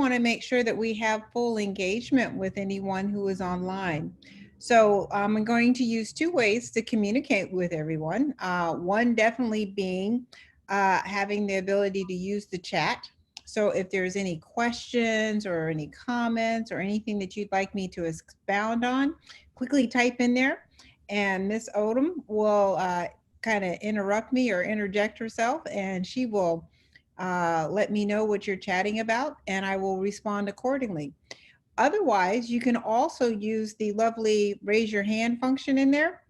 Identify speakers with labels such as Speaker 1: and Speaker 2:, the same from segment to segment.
Speaker 1: want to make sure that we have full engagement with anyone who is online. So I'm going to use two ways to communicate with everyone. One definitely being having the ability to use the chat. So if there's any questions or any comments or anything that you'd like me to expound on, quickly type in there, and Miss Odom will kind of interrupt me or interject herself, and she will let me know what you're chatting about, and I will respond accordingly. Otherwise, you can also use the lovely raise your hand function in there.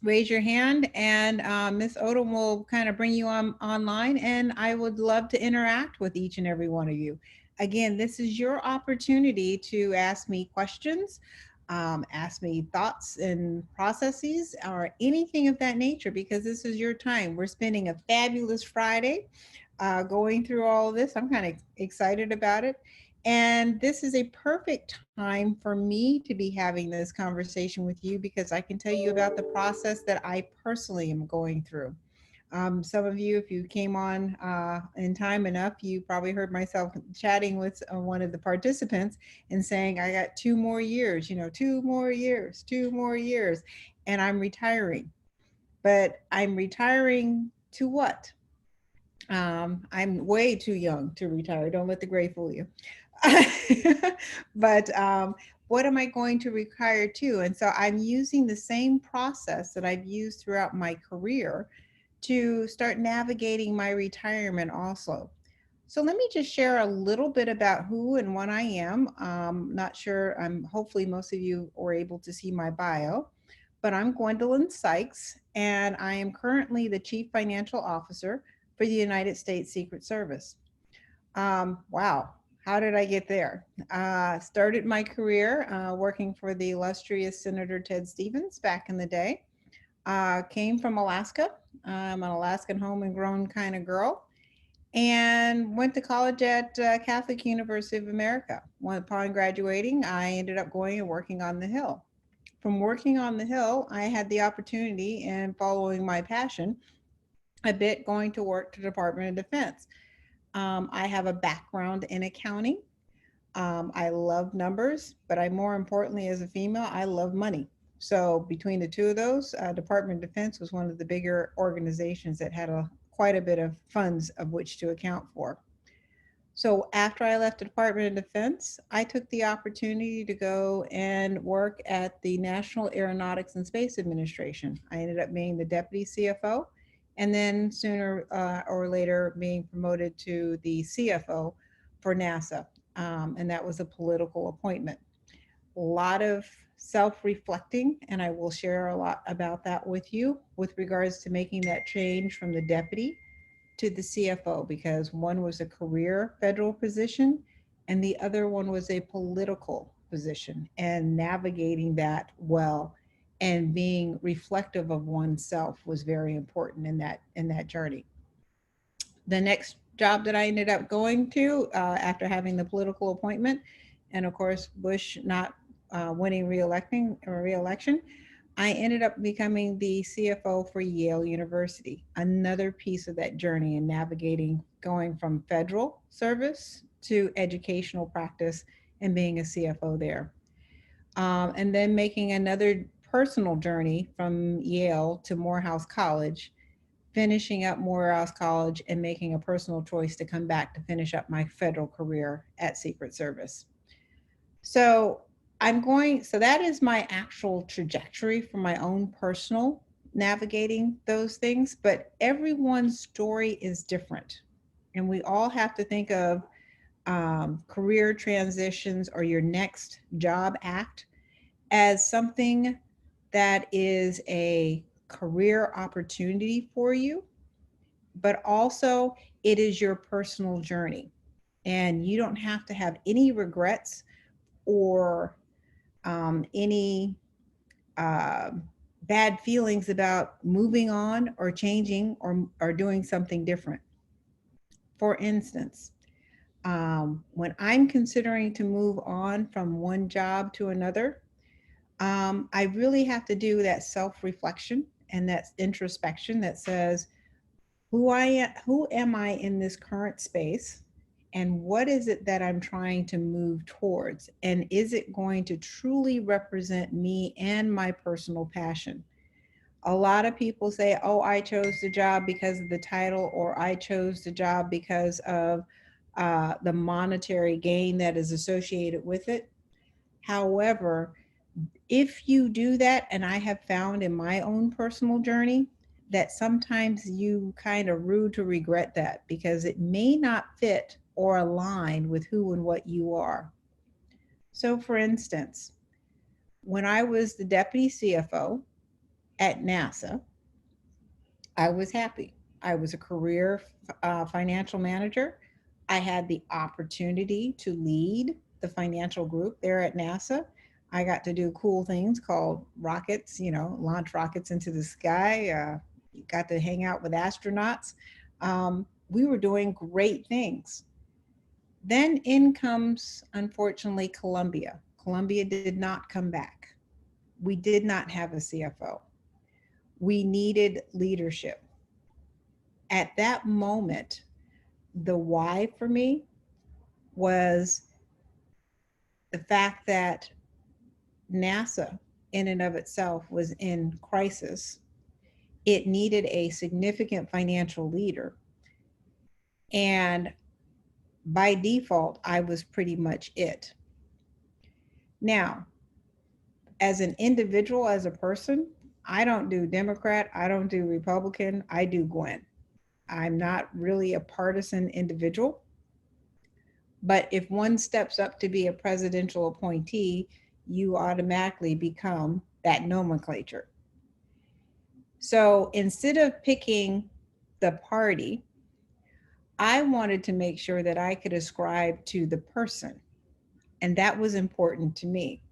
Speaker 1: Raise your hand, and Miss Odom will kind of bring you on online, and I would love to interact with each and every one of you. Again, this is your opportunity to ask me questions, ask me thoughts and processes, or anything of that nature, because this is your time. We're spending a fabulous Friday going through all of this. I'm kind of excited about it. And this is a perfect time for me to be having this conversation with you because I can tell you about the process that I personally am going through. Some of you, if you came on in time enough, you probably heard myself chatting with one of the participants and saying, I got 2 more years, 2 more years, 2 more years, and I'm retiring. But I'm retiring to what? I'm way too young to retire. Don't let the gray fool you. But what am I going to retire to? And so I'm using the same process that I've used throughout my career to start navigating my retirement also. So let me just share a little bit about who and what I am. Not sure, hopefully most of you were able to see my bio, but I'm Gwendolyn Sykes, and I am currently the Chief Financial Officer for the United States Secret Service. Wow, how did I get there? Started my career working for the illustrious Senator Ted Stevens back in the day. Came from Alaska. I'm an Alaskan home and grown kind of girl, and went to college at Catholic University of America. Upon graduating, I ended up going and working on the Hill. From working on the Hill, I had the opportunity, and following my passion a bit, going to work to the Department of Defense. I have a background in accounting. I love numbers, but I more importantly, as a female, I love money. So between the two of those, Department of Defense was one of the bigger organizations that had quite a bit of funds of which to account for. So after I left the Department of Defense, I took the opportunity to go and work at the National Aeronautics and Space Administration. I ended up being the deputy CFO, and then sooner or later being promoted to the CFO for NASA. And that was a political appointment. A lot of self-reflecting, and I will share a lot about that with you with regards to making that change from the deputy to the CFO, because one was a career federal position and the other one was a political position, and navigating that well and being reflective of oneself was very important in that journey. The next job that I ended up going to after having the political appointment, and of course Bush not winning re-election, I ended up becoming the CFO for Yale University. Another piece of that journey in navigating going from federal service to educational practice and being a CFO there. And then making another personal journey from Yale to Morehouse College, finishing up Morehouse College and making a personal choice to come back to finish up my federal career at Secret Service. So so that is my actual trajectory for my own personal navigating those things, but everyone's story is different. And we all have to think of career transitions or your next job act as something that is a career opportunity for you, but also it is your personal journey. And you don't have to have any regrets or any uh, bad feelings about moving on or changing or doing something different. For instance, when I'm considering to move on from one job to another, I really have to do that self-reflection and that introspection that says, who am I in this current space? And what is it that I'm trying to move towards? And is it going to truly represent me and my personal passion? A lot of people say, oh, I chose the job because of the title, or I chose the job because of the monetary gain that is associated with it. However, if you do that, and I have found in my own personal journey that sometimes you kind of rue to regret that because it may not fit or align with who and what you are. So, for instance, when I was the deputy CFO at NASA, I was happy. I was a career financial manager. I had the opportunity to lead the financial group there at NASA. I got to do cool things called rockets, launch rockets into the sky. Got to hang out with astronauts. We were doing great things. Then in comes, unfortunately, Columbia. Columbia did not come back. We did not have a CFO. We needed leadership. At that moment, the why for me was the fact that NASA, in and of itself, was in crisis. It needed a significant financial leader. And by default, I was pretty much it. Now, as an individual, as a person, I don't do Democrat, I don't do Republican, I do Gwen. I'm not really a partisan individual. But if one steps up to be a presidential appointee, you automatically become that nomenclature. So instead of picking the party, I wanted to make sure that I could ascribe to the person. And that was important to me.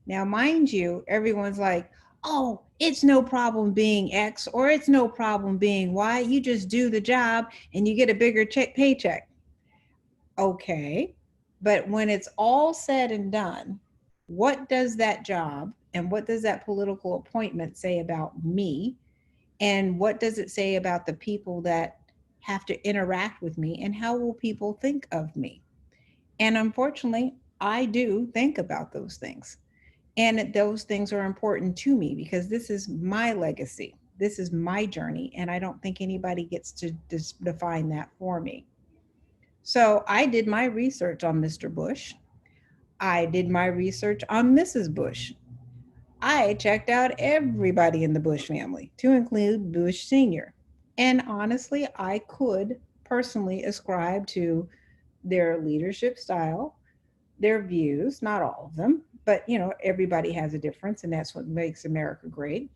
Speaker 1: Now, mind you, everyone's like, oh, it's no problem being X or it's no problem being Y. You just do the job and you get a bigger paycheck. Okay. But when it's all said and done, what does that job and what does that political appointment say about me? And what does it say about the people that have to interact with me? And how will people think of me? And unfortunately, I do think about those things. And those things are important to me because this is my legacy. This is my journey. And I don't think anybody gets to define that for me. So I did my research on Mr. Bush. I did my research on Mrs. Bush. I checked out everybody in the Bush family, to include Bush Sr. And honestly, I could personally ascribe to their leadership style, their views, not all of them, but everybody has a difference, and that's what makes America great.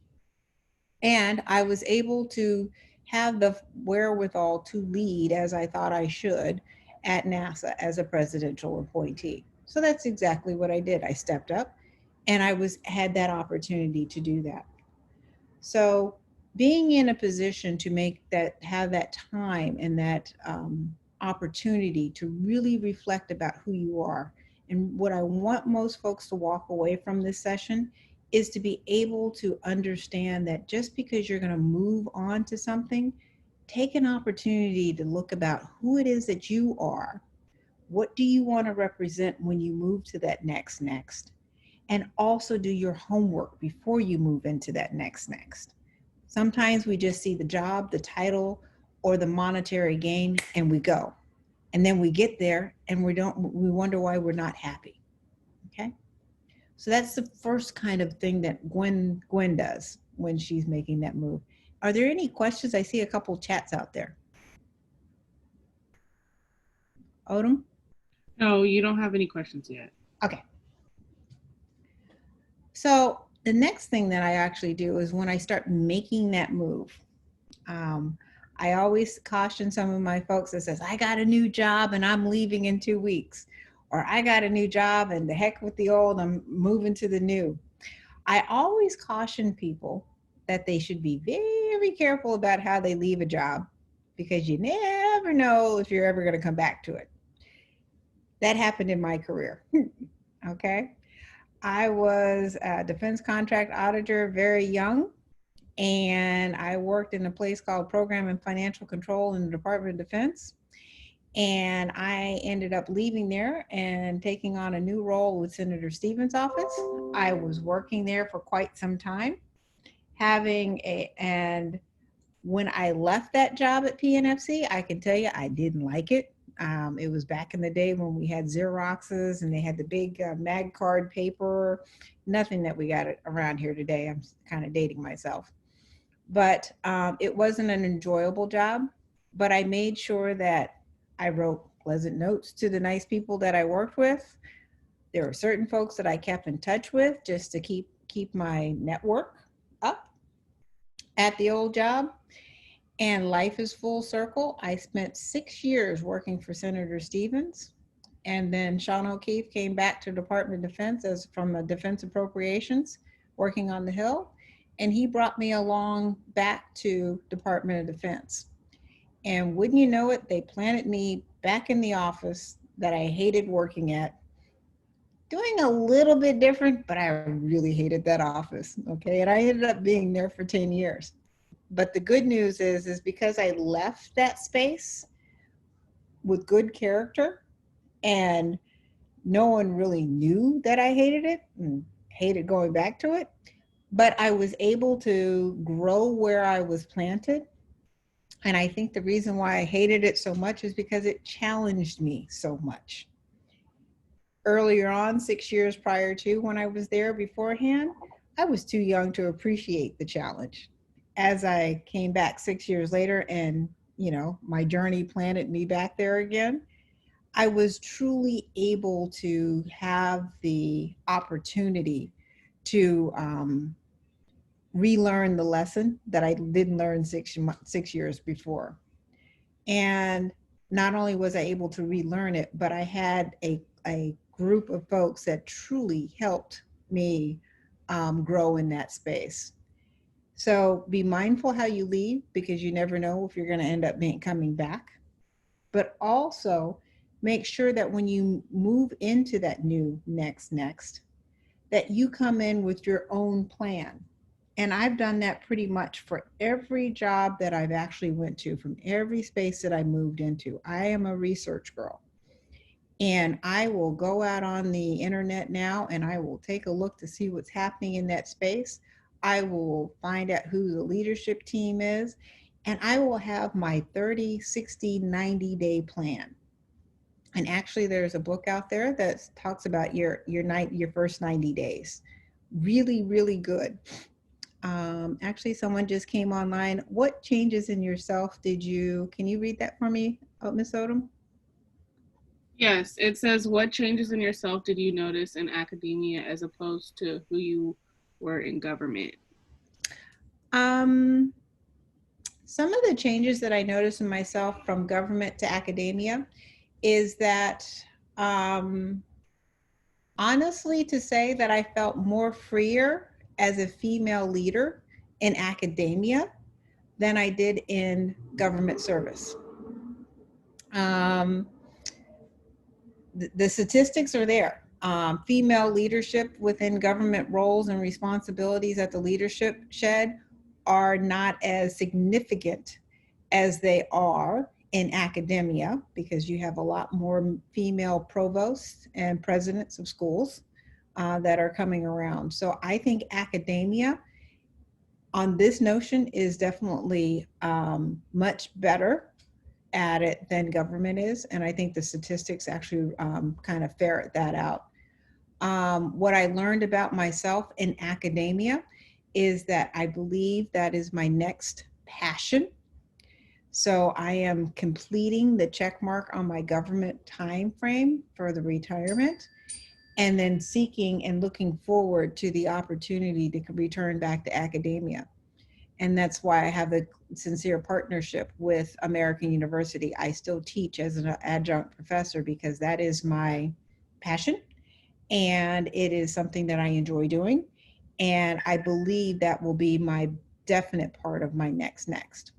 Speaker 1: And I was able to have the wherewithal to lead as I thought I should at NASA as a presidential appointee. So that's exactly what I did. I stepped up and I had that opportunity to do that. So being in a position to have that time and that opportunity to really reflect about who you are. And what I want most folks to walk away from this session is to be able to understand that just because you're going to move on to something, take an opportunity to look about who it is that you are. What do you want to represent when you move to that next? And also do your homework before you move into that next. Sometimes we just see the job, the title, or the monetary gain, and we go. And then we get there and we wonder why we're not happy. Okay? So that's the first kind of thing that Gwen does when she's making that move. Are there any questions? I see a couple chats out there. Odom?
Speaker 2: No, you don't have any questions yet.
Speaker 1: Okay. So the next thing that I actually do is when I start making that move, I always caution some of my folks that says, I got a new job and I'm leaving in 2 weeks. Or I got a new job and the heck with the old, I'm moving to the new. I always caution people that they should be very careful about how they leave a job because you never know if you're ever going to come back to it. That happened in my career. Okay. I was a defense contract auditor very young, and I worked in a place called Program and Financial Control in the Department of Defense. And I ended up leaving there and taking on a new role with Senator Stevens' office. I was working there for quite some time, and when I left that job at PNFC, I can tell you I didn't like it. It was back in the day when we had Xeroxes and they had the big mag card paper, nothing that we got around here today. I'm kind of dating myself. But it wasn't an enjoyable job, but I made sure that I wrote pleasant notes to the nice people that I worked with. There were certain folks that I kept in touch with just to keep my network up at the old job. And life is full circle. I spent 6 years working for Senator Stevens. And then Sean O'Keefe came back to Department of Defense as from the Defense Appropriations, working on the Hill. And he brought me along back to Department of Defense. And wouldn't you know it, they planted me back in the office that I hated working at, doing a little bit different, but I really hated that office. Okay. And I ended up being there for 10 years. But the good news is because I left that space with good character and no one really knew that I hated it and hated going back to it, but I was able to grow where I was planted. And I think the reason why I hated it so much is because it challenged me so much. Earlier on, 6 years prior to when I was there beforehand, I was too young to appreciate the challenge. As I came back 6 years later and, my journey planted me back there again, I was truly able to have the opportunity to relearn the lesson that I didn't learn 6 years before. And not only was I able to relearn it, but I had a group of folks that truly helped me grow in that space. So be mindful how you leave, because you never know if you're going to end up coming back. But also make sure that when you move into that new next, that you come in with your own plan. And I've done that pretty much for every job that I've actually went to, from every space that I moved into. I am a research girl. And I will go out on the internet now and I will take a look to see what's happening in that space. I will find out who the leadership team is, and I will have my 30, 60, 90-day plan. And actually there's a book out there that talks about your first 90 days. Really, really good. Actually, someone just came online. What changes in yourself can you read that for me, Miss Odom?
Speaker 2: Yes, it says, what changes in yourself did you notice in academia as opposed to who you were in government?
Speaker 1: Some of the changes that I noticed in myself from government to academia is that, honestly, to say that I felt more freer as a female leader in academia than I did in government service. Um, the statistics are there. Female leadership within government roles and responsibilities at the leadership shed are not as significant as they are in academia, because you have a lot more female provosts and presidents of schools that are coming around. So I think academia on this notion is definitely much better at it than government is. And I think the statistics actually kind of ferret that out. What I learned about myself in academia is that I believe that is my next passion. So I am completing the check mark on my government time frame for the retirement, and then seeking and looking forward to the opportunity to return back to academia. And that's why I have a sincere partnership with American University. I still teach as an adjunct professor because that is my passion and it is something that I enjoy doing. And I believe that will be my definite part of my next.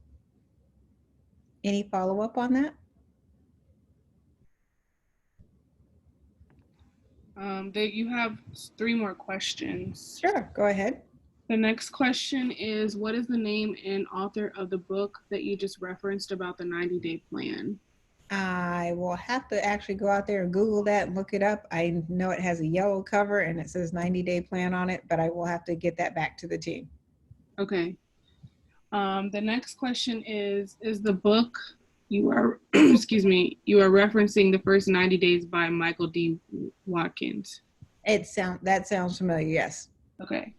Speaker 1: Any follow up on that?
Speaker 2: That you have 3 more questions.
Speaker 1: Sure, go ahead.
Speaker 2: The next question is, what is the name and author of the book that you just referenced about the 90-day plan?
Speaker 1: I will have to actually go out there and Google that and look it up. I know it has a yellow cover and it says 90-day plan on it, but I will have to get that back to the team.
Speaker 2: Okay. The next question is the book you are excuse me, you are referencing the first 90 days by Michael D. Watkins.
Speaker 1: That sounds familiar, yes.
Speaker 2: Okay.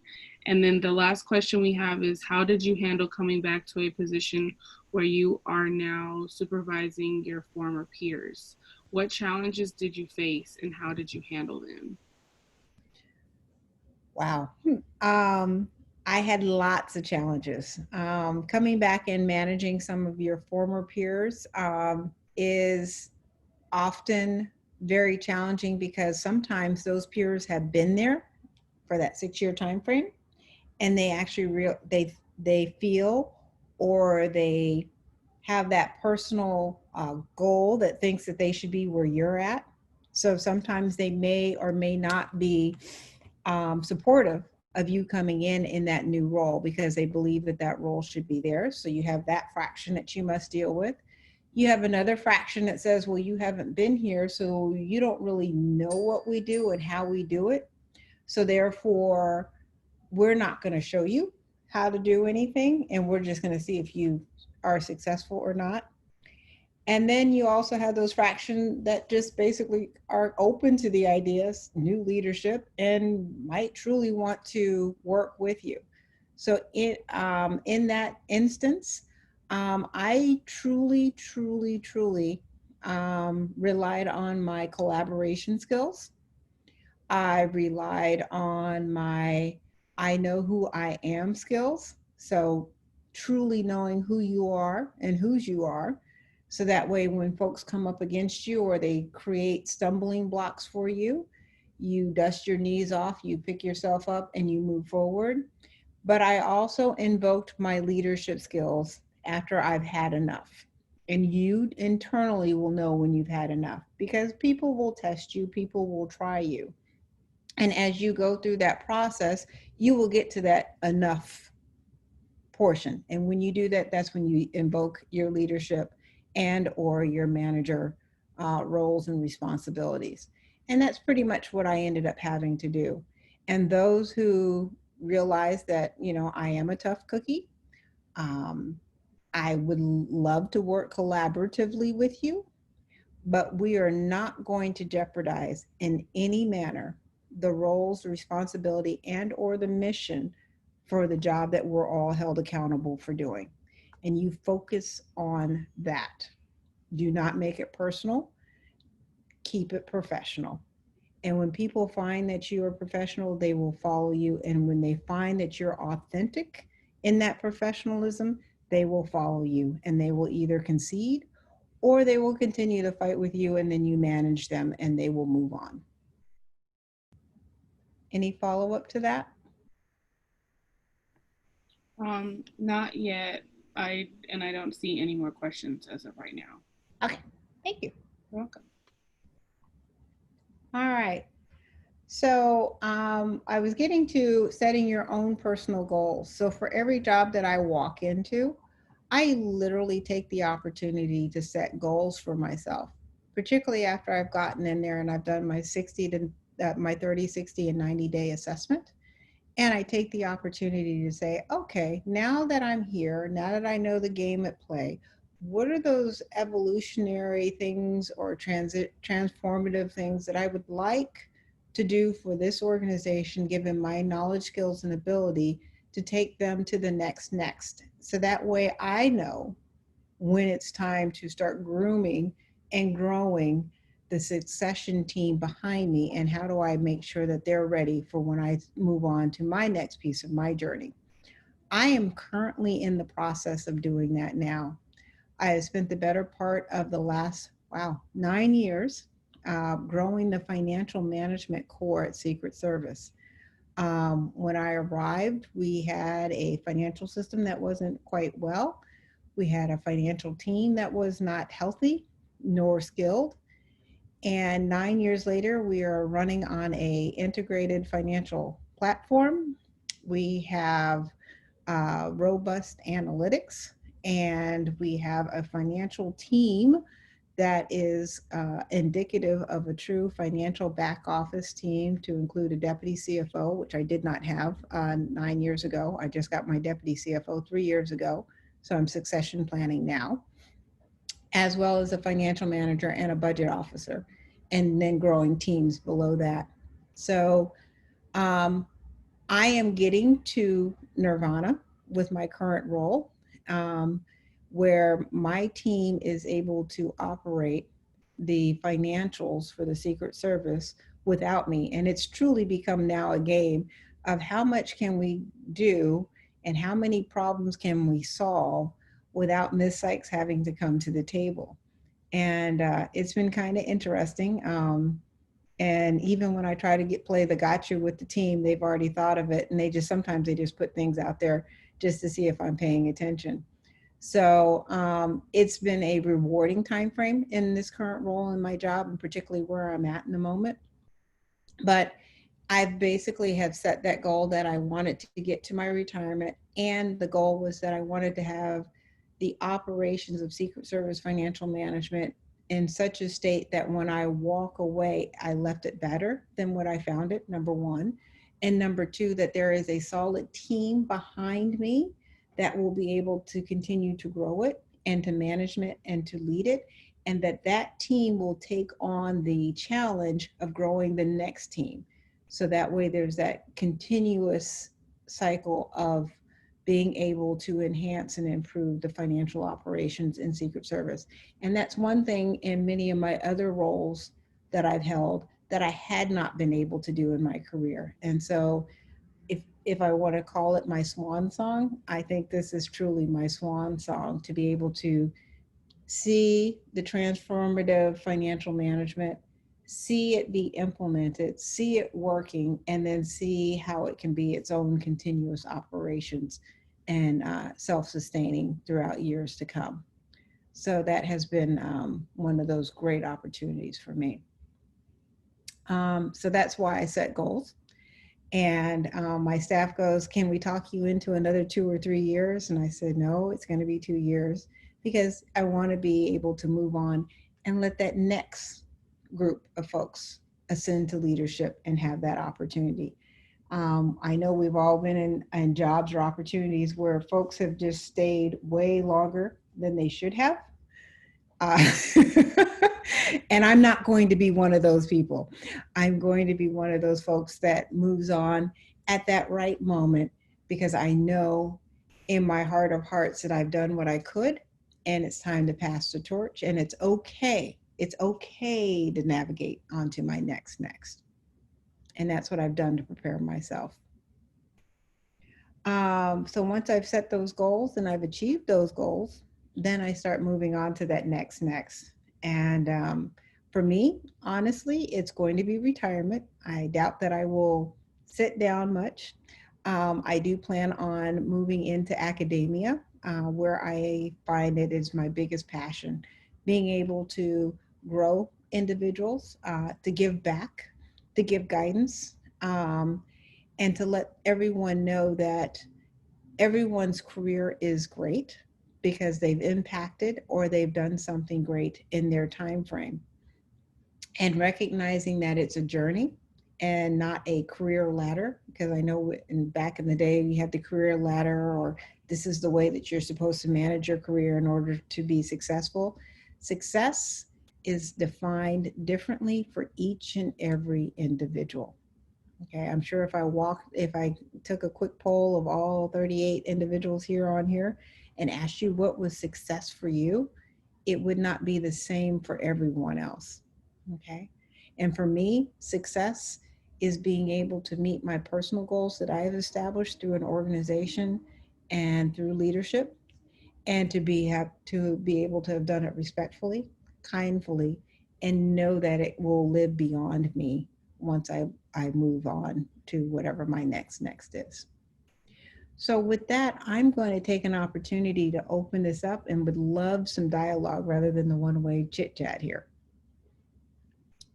Speaker 2: And then the last question we have is how did you handle coming back to a position where you are now supervising your former peers? What challenges did you face and how did you handle them?
Speaker 1: Wow. I had lots of challenges. Coming back and managing some of your former peers is often very challenging because sometimes those peers have been there for that 6-year time frame, and they actually they feel, or they have that personal goal that thinks that they should be where you're at. So sometimes they may or may not be supportive of you coming in that new role because they believe that that role should be there. So you have that fraction that you must deal with. You have another fraction that says, well, you haven't been here, so you don't really know what we do and how we do it. So therefore, we're not going to show you how to do anything, and we're just going to see if you are successful or not. And then you also have those fractions that just basically are open to the ideas, new leadership, and might truly want to work with you. So in that instance, I truly relied on my collaboration skills. I relied on my I know who I am skills. So truly knowing who you are and whose you are. So that way, when folks come up against you or they create stumbling blocks for you, you dust your knees off, you pick yourself up, and you move forward. But I also invoked my leadership skills after I've had enough. And you internally will know when you've had enough because people will test you, people will try you. And as you go through that process, you will get to that enough portion. And when you do that, that's when you invoke your leadership and or your manager roles and responsibilities. And that's pretty much what I ended up having to do. And those who realize that, I am a tough cookie, um, I would love to work collaboratively with you, but we are not going to jeopardize in any manner the roles, the responsibility, and or the mission for the job that we're all held accountable for doing. And you focus on that. Do not make it personal. Keep it professional. And when people find that you are professional, they will follow you. And when they find that you're authentic in that professionalism, they will follow you and they will either concede or they will continue to fight with you and then you manage them and they will move on. Any follow up to that?
Speaker 2: Not yet. I don't see any more questions as of right now.
Speaker 1: Okay, thank you.
Speaker 2: You're welcome.
Speaker 1: All right. So I was getting to setting your own personal goals. So for every job that I walk into, I literally take the opportunity to set goals for myself, particularly after I've gotten in there and I've done my 60 to my 30, 60, and 90-day assessment. And I take the opportunity to say, okay, now that I'm here, now that I know the game at play, what are those evolutionary things or transformative things that I would like to do for this organization, given my knowledge, skills, and ability to take them to the next. So that way I know when it's time to start grooming and growing the succession team behind me, and how do I make sure that they're ready for when I move on to my next piece of my journey. I am currently in the process of doing that now. I have spent the better part of the last 9 years growing the financial management core at Secret Service. When I arrived, we had a financial system that wasn't quite well. We had a financial team that was not healthy nor skilled. And 9 years later, we are running on a integrated financial platform. We have robust analytics, and we have a financial team that is indicative of a true financial back office team, to include a deputy CFO, which I did not have 9 years ago. I just got my deputy CFO 3 years ago, so I'm succession planning now, as well as a financial manager and a budget officer, and then growing teams below that. So um, I am getting to nirvana with my current role, um, where my team is able to operate the financials for the Secret Service without me. And it's truly become now a game of how much can we do and how many problems can we solve without Ms. Sykes having to come to the table. And it's been kind of interesting. And even when I try to play the gotcha with the team, they've already thought of it, and sometimes they just put things out there just to see if I'm paying attention. So it's been a rewarding time frame in this current role in my job, and particularly where I'm at in the moment. But I basically have set that goal that I wanted to get to my retirement, and the goal was that I wanted to have the operations of Secret Service financial management in such a state that when I walk away, I left it better than what I found it, number one. And number two, that there is a solid team behind me that will be able to continue to grow it and to management and to lead it. And that team will take on the challenge of growing the next team. So that way there's that continuous cycle of being able to enhance and improve the financial operations in Secret Service. And that's one thing in many of my other roles that I've held that I had not been able to do in my career. And so if I want to call it my swan song, I think this is truly my swan song, to be able to see the transformative financial management, see it be implemented, see it working, and then see how it can be its own continuous operations and self-sustaining throughout years to come. So that has been one of those great opportunities for me. So that's why I set goals. And my staff goes, can we talk you into another 2 or 3 years? And I said, no, it's going to be 2 years, because I want to be able to move on and let that next group of folks ascend to leadership and have that opportunity. I know we've all been in jobs or opportunities where folks have just stayed way longer than they should have. And I'm not going to be one of those people. I'm going to be one of those folks that moves on at that right moment, because I know in my heart of hearts that I've done what I could, and it's time to pass the torch. And it's okay. It's okay to navigate onto my next. And that's what I've done to prepare myself. So once I've set those goals and I've achieved those goals, then I start moving on to that next. And for me, honestly, it's going to be retirement. I doubt that I will sit down much. I do plan on moving into academia, where I find it is my biggest passion, being able to grow individuals, to give back, to give guidance, and to let everyone know that everyone's career is great because they've impacted or they've done something great in their time frame. And recognizing that it's a journey and not a career ladder, because I know back in the day we had the career ladder, or this is the way that you're supposed to manage your career in order to be successful. Success is defined differently for each and every individual. Okay, I'm sure if I took a quick poll of all 38 individuals here and asked you what was success for you, it would not be the same for everyone else. Okay, and for me, success is being able to meet my personal goals that I have established through an organization and through leadership, and to be able to have done it respectfully, kindly, and know that it will live beyond me once I move on to whatever my next is. So with that, I'm going to take an opportunity to open this up and would love some dialogue rather than the one-way chit-chat here.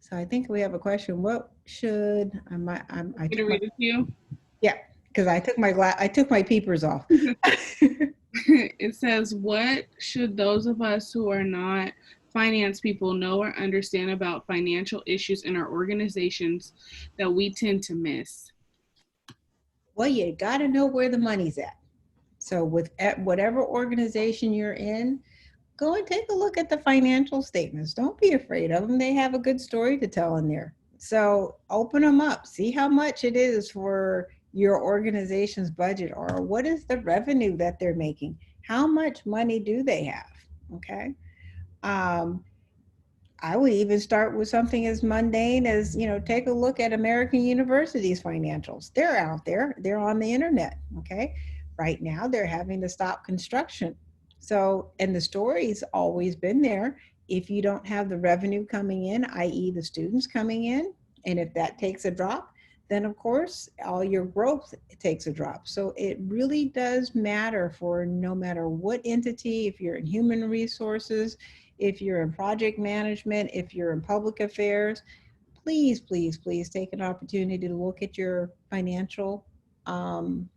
Speaker 1: So I think we have a question. What should I
Speaker 2: read it to you?
Speaker 1: Yeah, because I took my peepers off.
Speaker 2: It says, what should those of us who are not finance people know or understand about financial issues in our organizations that we tend to miss?
Speaker 1: Well, you got to know where the money's at. So with whatever organization you're in, go and take a look at the financial statements. Don't be afraid of them. They have a good story to tell in there. So open them up, see how much it is for your organization's budget, or what is the revenue that they're making? How much money do they have? Okay. Um, I would even start with something as mundane as, take a look at American University's financials. They're out there, they're on the internet. Okay. Right now, they're having to stop construction. So, and the story's always been there. If you don't have the revenue coming in, i.e., the students coming in, and if that takes a drop, then of course, all your growth takes a drop. So, it really does matter for no matter what entity, if you're in human resources, if you're in project management, if you're in public affairs, please, please, please take an opportunity to look at your um,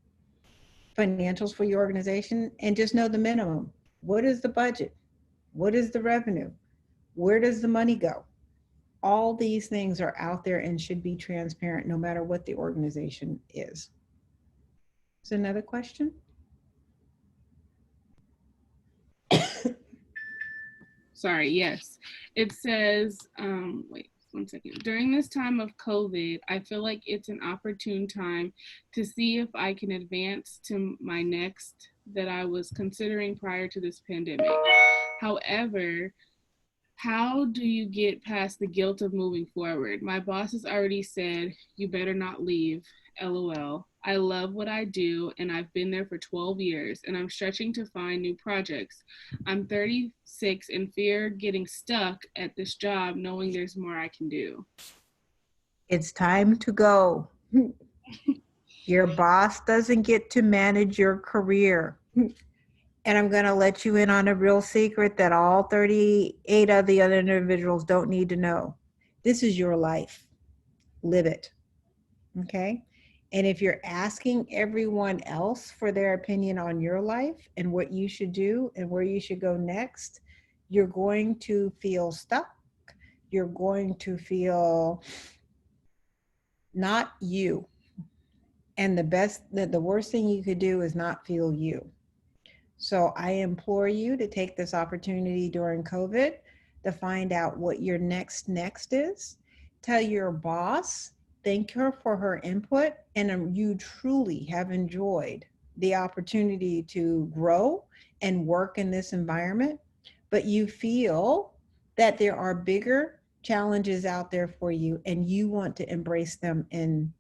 Speaker 1: financials for your organization and just know the minimum. What is the budget? What is the revenue? Where does the money go? All these things are out there and should be transparent no matter what the organization is. Is another question?
Speaker 2: Sorry, yes. It says, wait, 1 second. During this time of COVID, I feel like it's an opportune time to see if I can advance to my next that I was considering prior to this pandemic. However, how do you get past the guilt of moving forward? My boss has already said, you better not leave. LOL. I love what I do and I've been there for 12 years and I'm stretching to find new projects. I'm 36 and fear getting stuck at this job knowing there's more I can do.
Speaker 1: It's time to go. Your boss doesn't get to manage your career. And I'm going to let you in on a real secret that all 38 of the other individuals don't need to know. This is your life. Live it. Okay. And if you're asking everyone else for their opinion on your life and what you should do and where you should go next, you're going to feel stuck. You're going to feel not you. And the worst thing you could do is not feel you. So I implore you to take this opportunity during COVID to find out what your next is. Tell your boss, thank her for her input, and you truly have enjoyed the opportunity to grow and work in this environment, but you feel that there are bigger challenges out there for you and you want to embrace them and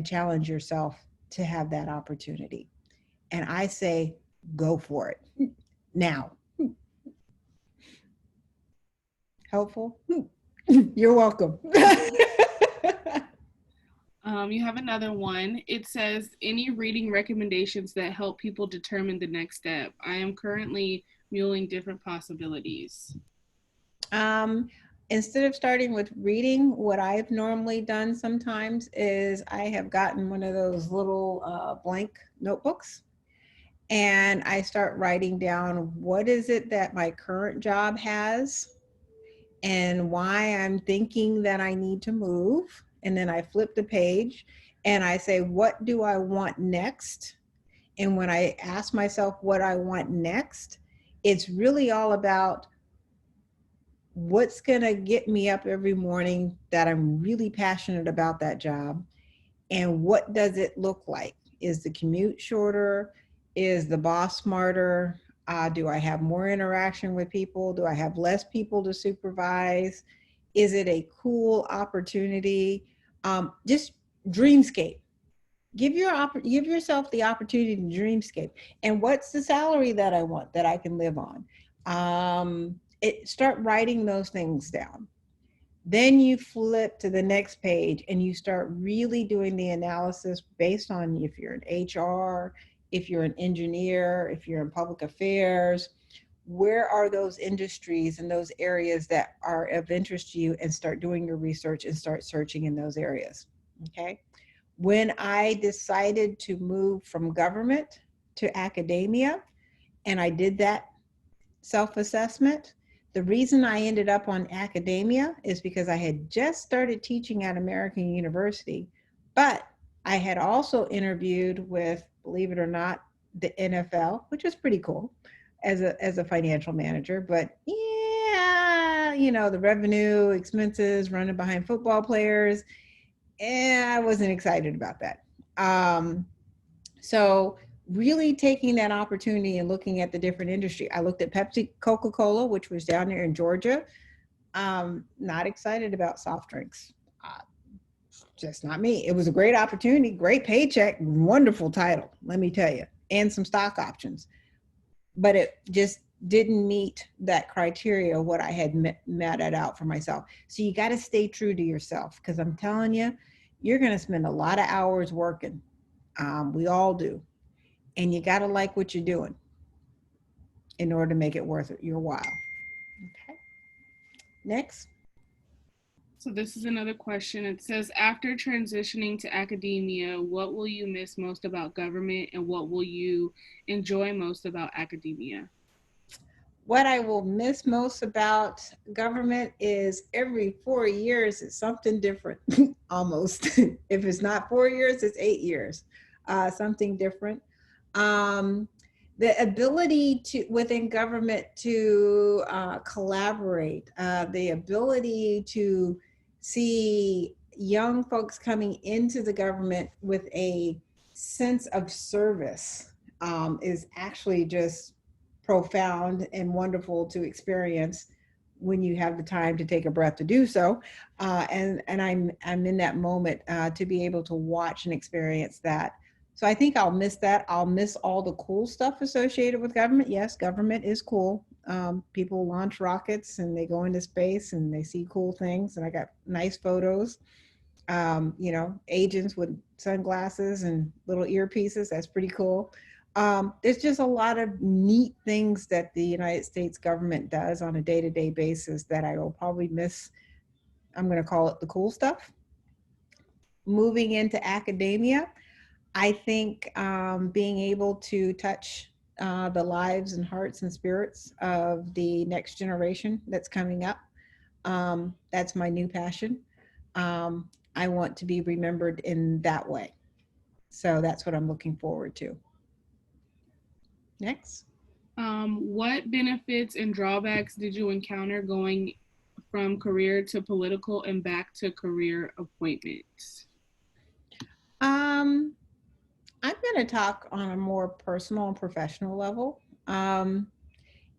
Speaker 1: challenge yourself to have that opportunity. And I say, go for it now. Helpful? You're welcome.
Speaker 2: You have another one. It says, any reading recommendations that help people determine the next step? I am currently mulling different possibilities.
Speaker 1: Instead of starting with reading, what I've normally done sometimes is I have gotten one of those little blank notebooks, and I start writing down what is it that my current job has and why I'm thinking that I need to move. And then I flip the page and I say, what do I want next? And when I ask myself what I want next, it's really all about what's going to get me up every morning that I'm really passionate about that job. And what does it look like? Is the commute shorter? Is the boss smarter? Do I have more interaction with people? Do I have less people to supervise? Is it a cool opportunity? Just dreamscape. Give yourself the opportunity to dreamscape. And what's the salary that I want that I can live on? Start writing those things down. Then you flip to the next page and you start really doing the analysis based on if you're in HR, if you're an engineer, if you're in public affairs, where are those industries and those areas that are of interest to you, and start doing your research and start searching in those areas. Okay. When I decided to move from government to academia, and I did that self-assessment, The reason I ended up on academia is because I had just started teaching at American University, but I had also interviewed with, believe it or not, the NFL, which is pretty cool as a financial manager. But yeah, the revenue, expenses, running behind football players, I wasn't excited about that. So really taking that opportunity and looking at the different industry. I looked at Pepsi, Coca-Cola, which was down there in Georgia. Not excited about soft drinks. Uh, just not me. It was a great opportunity, great paycheck, wonderful title, let me tell you, and some stock options. But it just didn't meet that criteria, what I had met out for myself. So you got to stay true to yourself, because I'm telling you, you're going to spend a lot of hours working. We all do. And you got to like what you're doing in order to make it worth your while. Okay. Next.
Speaker 2: So this is another question. It says, after transitioning to academia, what will you miss most about government and what will you enjoy most about academia?
Speaker 1: What I will miss most about government is every 4 years it's something different, almost. If it's not 4 years, it's 8 years, something different. Um, the ability to within government to collaborate, the ability to see young folks coming into the government with a sense of service is actually just profound and wonderful to experience when you have the time to take a breath to do so. And I'm in that moment to be able to watch and experience that. So I think I'll miss that. I'll miss all the cool stuff associated with government. Yes, government is cool. People launch rockets and they go into space and they see cool things. And I got nice photos. Agents with sunglasses and little earpieces. That's pretty cool. There's just a lot of neat things that the United States government does on a day-to-day basis that I will probably miss. I'm going to call it the cool stuff. Moving into academia, I think being able to touch the lives and hearts and spirits of the next generation that's coming up, that's my new passion. I want to be remembered in that way. So that's what I'm looking forward to. Next.
Speaker 2: What benefits and drawbacks did you encounter going from career to political and back to career appointments?
Speaker 1: Um, I'm going to talk on a more personal and professional level.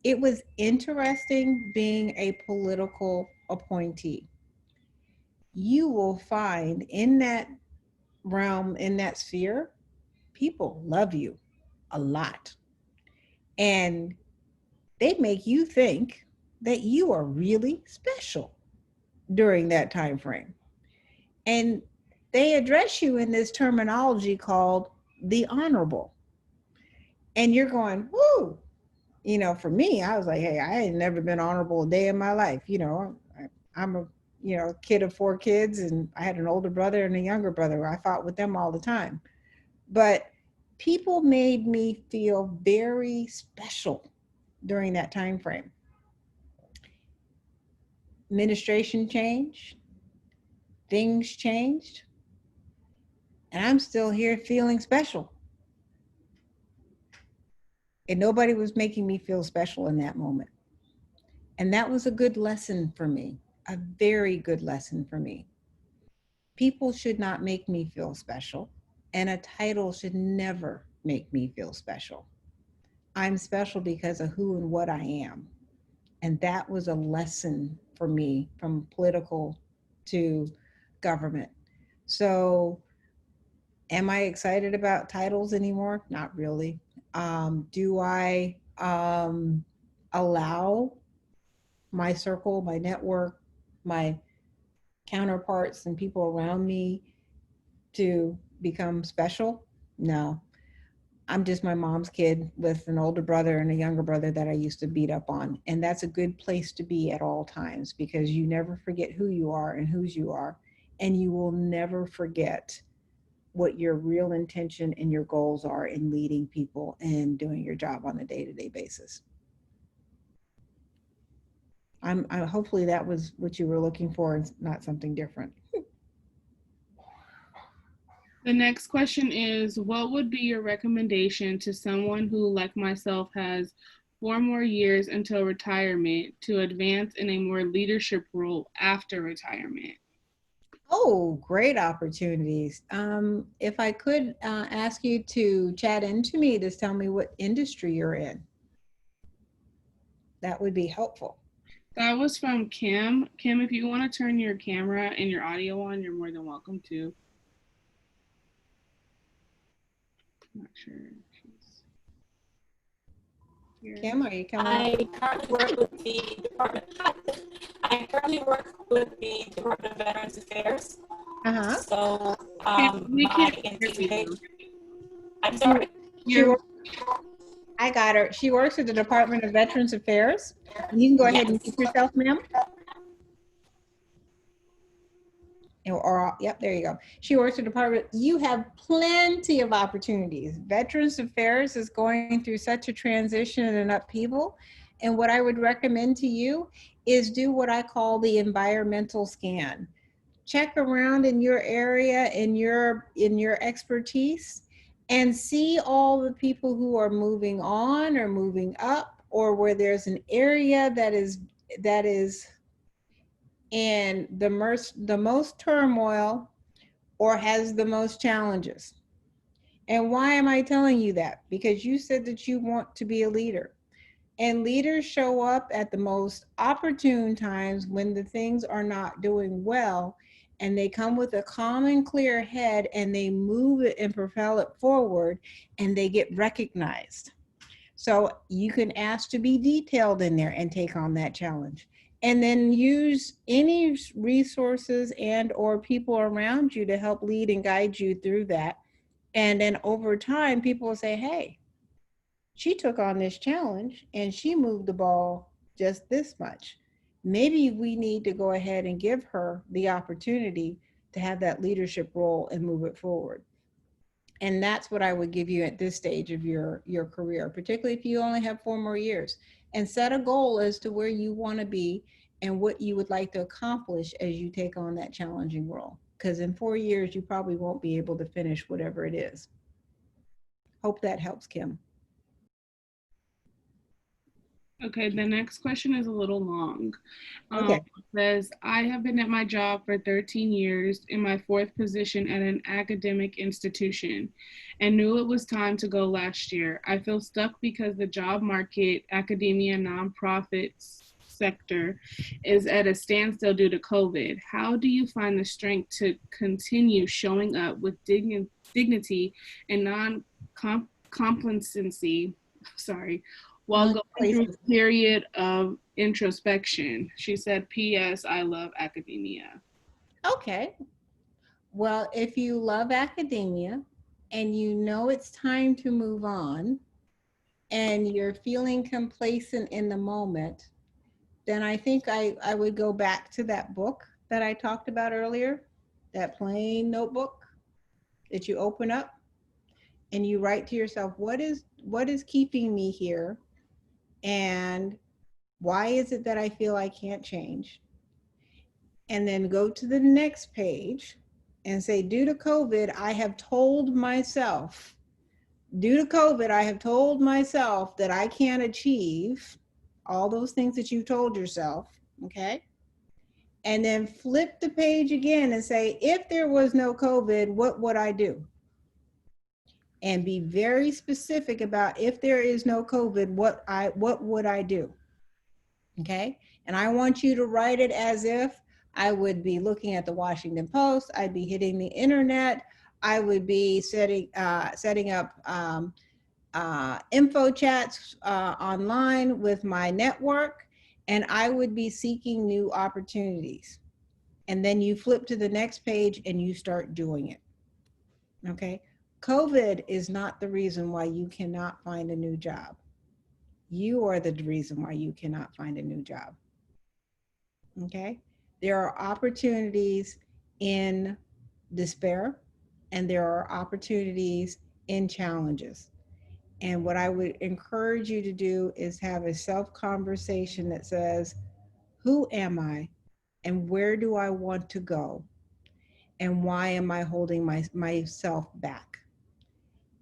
Speaker 1: It was interesting being a political appointee. You will find in that realm, in that sphere, people love you a lot. And they make you think that you are really special during that time frame. And they address you in this terminology called the honorable. And you're going, whoo. For me, I was like, hey, I ain't never been honorable a day in my life. I'm a, kid of 4 kids, and I had an older brother and a younger brother. I fought with them all the time. But people made me feel very special during that time frame. Administration changed, things changed, and I'm still here feeling special. And nobody was making me feel special in that moment. And that was a good lesson for me, a very good lesson for me. People should not make me feel special, and a title should never make me feel special. I'm special because of who and what I am. And that was a lesson for me from political to government. So, am I excited about titles anymore? Not really. Do I allow my circle, my network, my counterparts, and people around me to become special? No. I'm just my mom's kid with an older brother and a younger brother that I used to beat up on. And that's a good place to be at all times, because you never forget who you are and whose you are. And you will never forget what your real intention and your goals are in leading people and doing your job on a day-to-day basis. Hopefully that was what you were looking for and not something different.
Speaker 2: The next question is, what would be your recommendation to someone who, like myself, has 4 more years until retirement to advance in a more leadership role after retirement?
Speaker 1: Oh, great opportunities. If I could ask you to chat into me to tell me what industry you're in, that would be helpful.
Speaker 2: That was from Kim. Kim, if you want to turn your camera and your audio on, you're more than welcome to. I'm not sure if she's here.
Speaker 1: Kim, are you coming up?
Speaker 3: I currently work with the Department of Veterans Affairs.
Speaker 1: Uh-huh.
Speaker 3: So
Speaker 2: We
Speaker 3: my
Speaker 2: can't hear
Speaker 3: intake.
Speaker 2: you.
Speaker 3: I'm sorry.
Speaker 1: I got her. She works at the Department of Veterans Affairs. You can go ahead and mute yourself, ma'am. Yep, there you go. She works at the department. You have plenty of opportunities. Veterans Affairs is going through such a transition and upheaval. And what I would recommend to you is do what I call the environmental scan. Check around in your area, in your expertise, and see all the people who are moving on or moving up, or where there's an area that is in the most turmoil or has the most challenges. And why am I telling you that? Because you said that you want to be a leader. And leaders show up at the most opportune times when the things are not doing well, and they come with a calm and clear head and they move it and propel it forward, and they get recognized. So you can ask to be detailed in there and take on that challenge. And then use any resources and or people around you to help lead and guide you through that. And then over time, people will say, hey, she took on this challenge and she moved the ball just this much. Maybe we need to go ahead and give her the opportunity to have that leadership role and move it forward. And that's what I would give you at this stage of your career, particularly if you only have 4 more years. And set a goal as to where you want to be and what you would like to accomplish as you take on that challenging role. Because in 4 years, you probably won't be able to finish whatever it is. Hope that helps, Kim.
Speaker 2: Okay, the next question is a little long.
Speaker 1: Okay.
Speaker 2: It says, I have been at my job for 13 years in my fourth position at an academic institution and knew it was time to go last year. I feel stuck because the job market, academia, nonprofits sector is at a standstill due to COVID. How do you find the strength to continue showing up with dignity and non-complacency, while going through a period of introspection? She said, P.S. I love academia.
Speaker 1: Okay. Well, if you love academia and you know it's time to move on and you're feeling complacent in the moment, then I think I would go back to that book that I talked about earlier, that plain notebook that you open up and you write to yourself, what is keeping me here? And why is it that I feel I can't change? And then go to the next page and say, due to COVID, I have told myself that I can't achieve all those things that you told yourself, okay? And then flip the page again and say, if there was no COVID, what would I do? And be very specific about, if there is no COVID, what would I do? Okay? And I want you to write it as if I would be looking at the Washington Post, I'd be hitting the internet, I would be setting up info chats online with my network, and I would be seeking new opportunities. And then you flip to the next page and you start doing it. Okay? COVID is not the reason why you cannot find a new job. You are the reason why you cannot find a new job. Okay? There are opportunities in despair, and there are opportunities in challenges. And what I would encourage you to do is have a self-conversation that says, Who am I? And where do I want to go? And why am I holding myself back?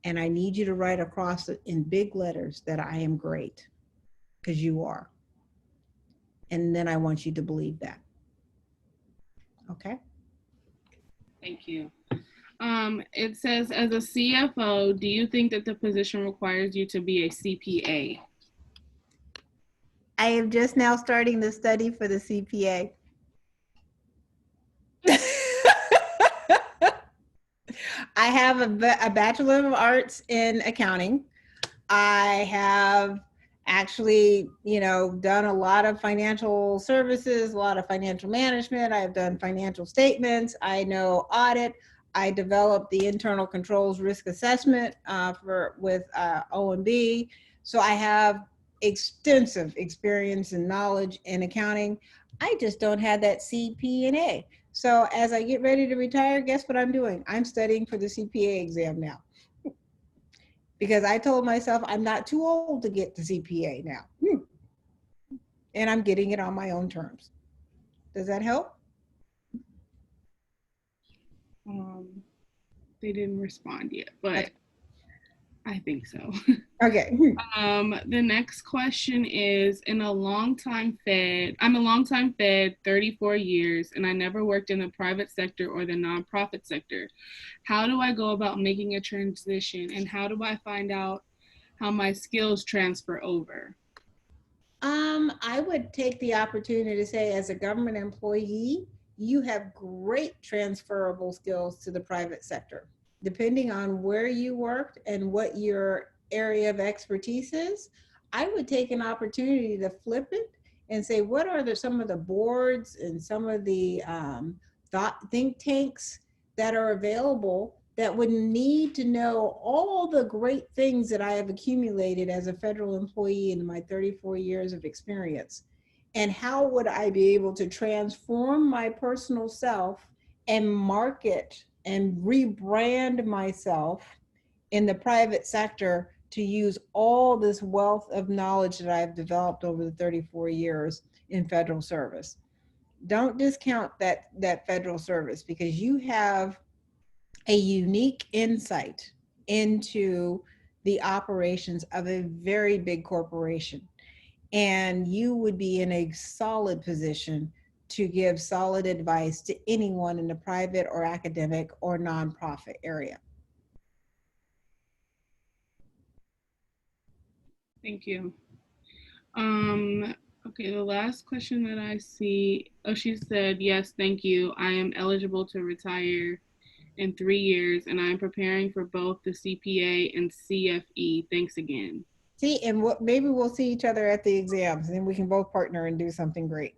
Speaker 1: And I need you to write across it in big letters that I am great, because you are. And then I want you to believe that. Okay?
Speaker 2: Thank you. It says, as a CFO, do you think that the position requires you to be a CPA?
Speaker 1: I am just now starting the study for the CPA. I have a Bachelor of Arts in accounting. I have actually, done a lot of financial services, a lot of financial management. I've done financial statements. I know audit. I developed the internal controls risk assessment with O&B. So I have extensive experience and knowledge in accounting. I just don't have that CP&A. So as I get ready to retire, guess what I'm doing? I'm studying for the CPA exam now, because I told myself I'm not too old to get the CPA now. And I'm getting it on my own terms. Does that help?
Speaker 2: They didn't respond yet, but I think so.
Speaker 1: Okay.
Speaker 2: The next question is, I'm a longtime Fed, 34 years, and I never worked in the private sector or the nonprofit sector. How do I go about making a transition, and how do I find out how my skills transfer over?
Speaker 1: I would take the opportunity to say, as a government employee, you have great transferable skills to the private sector. Depending on where you worked and what your area of expertise is, I would take an opportunity to flip it and say, what are some of the boards and some of the think tanks that are available that would need to know all the great things that I have accumulated as a federal employee in my 34 years of experience? And how would I be able to transform my personal self and market and rebrand myself in the private sector to use all this wealth of knowledge that I've developed over the 34 years in federal service? Don't discount that federal service, because you have a unique insight into the operations of a very big corporation. And you would be in a solid position to give solid advice to anyone in the private or academic or nonprofit area.
Speaker 2: Thank you. Okay, the last question that I see, she said, yes, thank you. I am eligible to retire in 3 years, and I'm preparing for both the CPA and CFE. Thanks again.
Speaker 1: See, and maybe we'll see each other at the exams, and then we can both partner and do something great.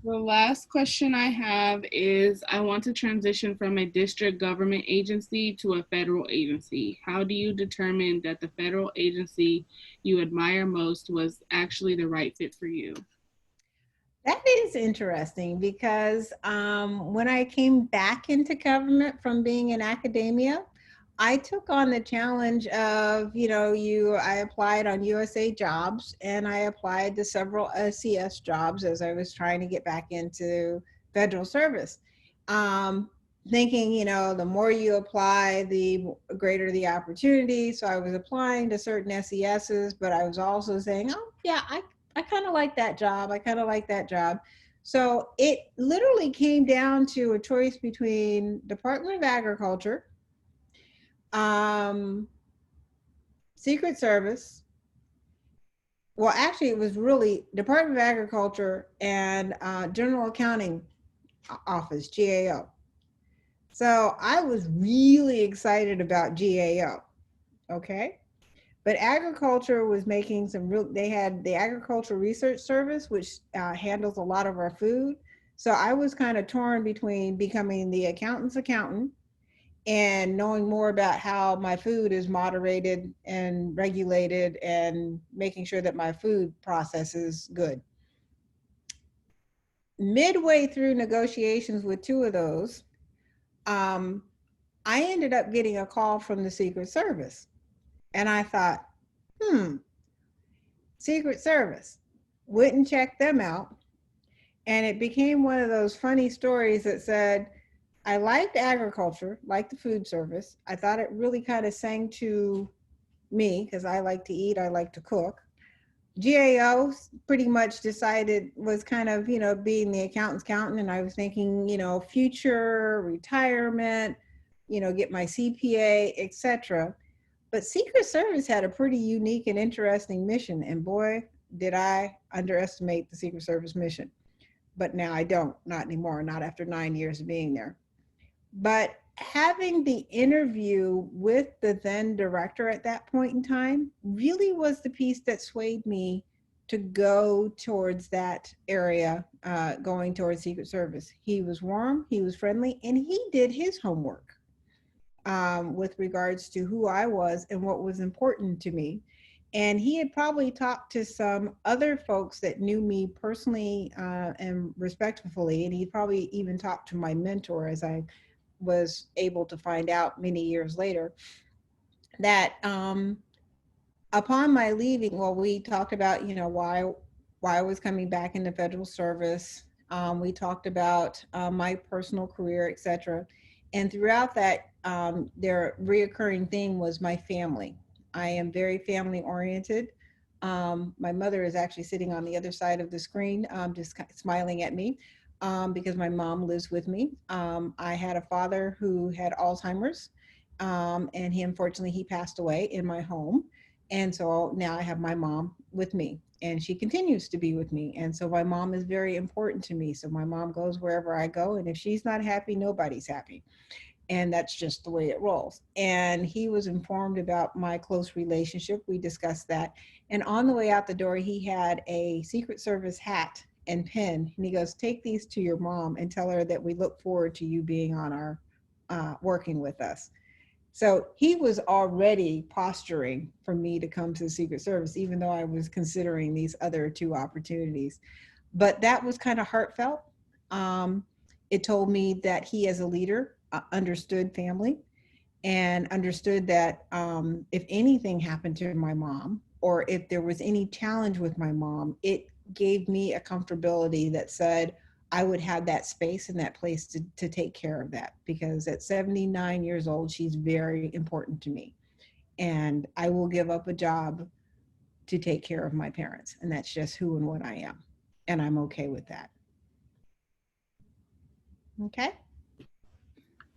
Speaker 2: The last question I have is, I want to transition from a district government agency to a federal agency. How do you determine that the federal agency you admire most was actually the right fit for you?
Speaker 1: That is interesting, because when I came back into government from being in academia, I took on the challenge of, I applied on USA Jobs, and I applied to several SCS jobs as I was trying to get back into federal service. Thinking, the more you apply, the greater the opportunity. So I was applying to certain SESs, but I was also saying, oh yeah, I kind of like that job. I kind of like that job. So it literally came down to a choice between Department of Agriculture, Secret Service. Well, actually, it was really Department of Agriculture and General Accounting Office, GAO. So I was really excited about GAO. Okay. But agriculture was making they had the Agricultural Research Service, which handles a lot of our food. So I was kind of torn between becoming the accountant's accountant and knowing more about how my food is moderated and regulated and making sure that my food process is good. Midway through negotiations with two of those, I ended up getting a call from the Secret Service. And I thought, Secret Service. wouldn't check them out. And it became one of those funny stories that said, I liked agriculture, liked the food service. I thought it really kind of sang to me because I like to eat, I like to cook. GAO pretty much decided was kind of, being the accountant's accountant. And I was thinking, future, retirement, get my CPA, etc. But Secret Service had a pretty unique and interesting mission. And boy, did I underestimate the Secret Service mission. But now I don't, not anymore, not after 9 years of being there. But having the interview with the then director at that point in time really was the piece that swayed me to go towards that area, going towards Secret Service. He was warm, he was friendly, and he did his homework with regards to who I was and what was important to me. And he had probably talked to some other folks that knew me personally and respectfully. And he probably even talked to my mentor, as I was able to find out many years later, that upon my leaving, well, we talked about, why I was coming back into federal service. We talked about my personal career, etc. And throughout that, their reoccurring theme was my family. I am very family oriented. My mother is actually sitting on the other side of the screen, just smiling at me because my mom lives with me. I had a father who had Alzheimer's, and he passed away in my home. And so now I have my mom with me, and she continues to be with me. And so my mom is very important to me. So my mom goes wherever I go, and if she's not happy, nobody's happy. And that's just the way it rolls. And he was informed about my close relationship. We discussed that. And on the way out the door, he had a Secret Service hat and pen. And he goes, take these to your mom and tell her that we look forward to you being on our working with us. So he was already posturing for me to come to the Secret Service, even though I was considering these other two opportunities. But that was kind of heartfelt. It told me that he, as a leader, understood family and understood that if anything happened to my mom, or if there was any challenge with my mom, it gave me a comfortability that said I would have that space and that place to take care of that. Because at 79 years old, she's very important to me. And I will give up a job to take care of my parents. And that's just who and what I am. And I'm okay with that. Okay.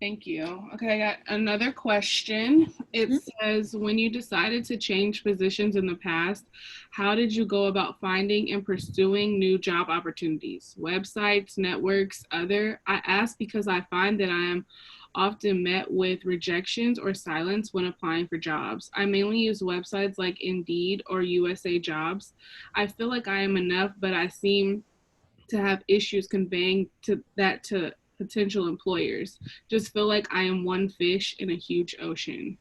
Speaker 2: Thank you. Okay, I got another question. It says, when you decided to change positions in the past, how did you go about finding and pursuing new job opportunities? Websites, networks, other? I ask because I find that I am often met with rejections or silence when applying for jobs. I mainly use websites like Indeed or USA Jobs. I feel like I am enough, but I seem to have issues conveying to potential employers. Just feel like I am one fish in a huge ocean.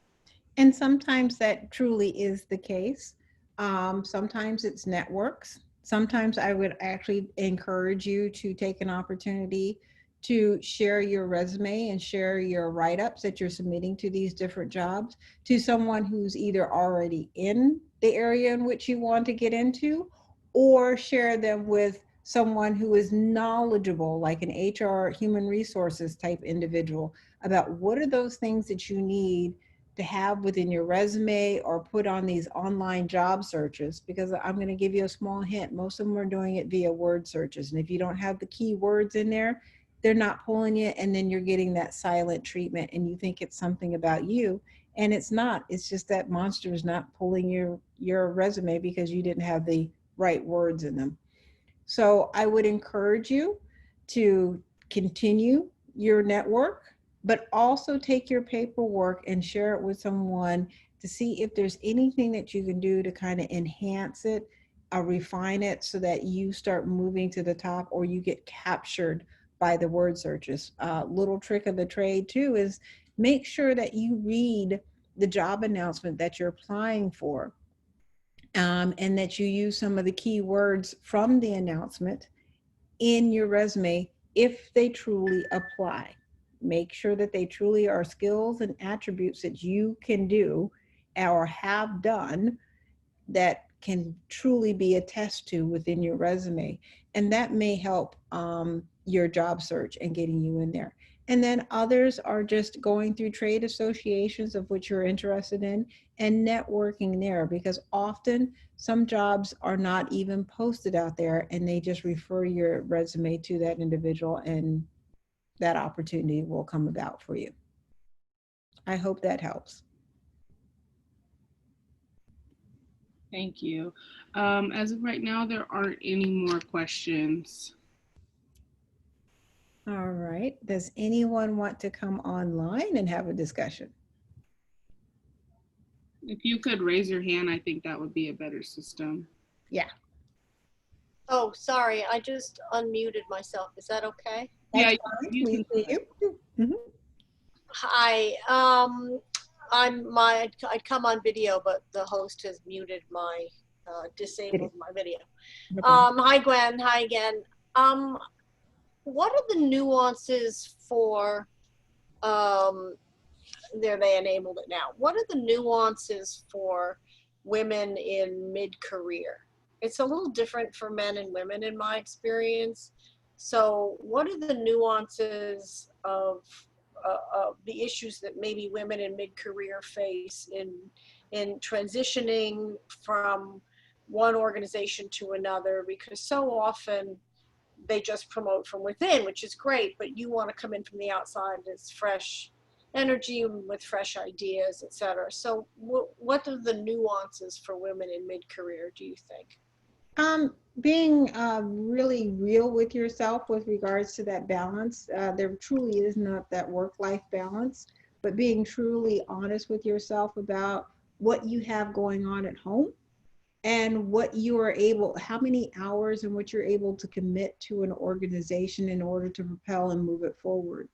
Speaker 1: And sometimes that truly is the case. Sometimes it's networks. Sometimes I would actually encourage you to take an opportunity to share your resume and share your write-ups that you're submitting to these different jobs to someone who's either already in the area in which you want to get into, or share them with someone who is knowledgeable, like an HR human resources type individual, about what are those things that you need to have within your resume or put on these online job searches. Because I'm going to give you a small hint, most of them are doing it via word searches. And if you don't have the key words in there, they're not pulling it, and then you're getting that silent treatment and you think it's something about you, and it's not. It's just that monster is not pulling your resume because you didn't have the right words in them. So I would encourage you to continue your network, but also take your paperwork and share it with someone to see if there's anything that you can do to kind of enhance it, refine it so that you start moving to the top or you get captured by the word searches. Little trick of the trade too is make sure that you read the job announcement that you're applying for. And that you use some of the key words from the announcement in your resume if they truly apply. Make sure that they truly are skills and attributes that you can do or have done that can truly be attested to within your resume. And that may help your job search and getting you in there. And then others are just going through trade associations of which you're interested in and networking there, because often some jobs are not even posted out there and they just refer your resume to that individual and that opportunity will come about for you. I hope that helps.
Speaker 2: Thank you. As of right now, there aren't any more questions.
Speaker 1: All right. Does anyone want to come online and have a discussion?
Speaker 2: If you could raise your hand, I think that would be a better system.
Speaker 1: Yeah.
Speaker 4: Oh, sorry, I just unmuted myself. Is that okay?
Speaker 2: Yeah,
Speaker 1: That's fine. We see you. Mhm.
Speaker 4: Hi, I'd come on video, but the host has muted my, disabled my video.
Speaker 1: No problem.
Speaker 4: Hi Gwen, hi again. What are the nuances for, there, they enabled it now. What are the nuances for women in mid-career? It's a little different for men and women in my experience. So what are the nuances of the issues that maybe women in mid-career face in transitioning from one organization to another? Because so often they just promote from within, which is great, but you want to come in from the outside as fresh energy with fresh ideas, etc. So what are the nuances for women in mid-career, do you think?
Speaker 1: Being really real with yourself with regards to that balance. There truly is not that work-life balance, but being truly honest with yourself about what you have going on at home and what you are able, how many hours and what you're able to commit to an organization in order to propel and move it forward.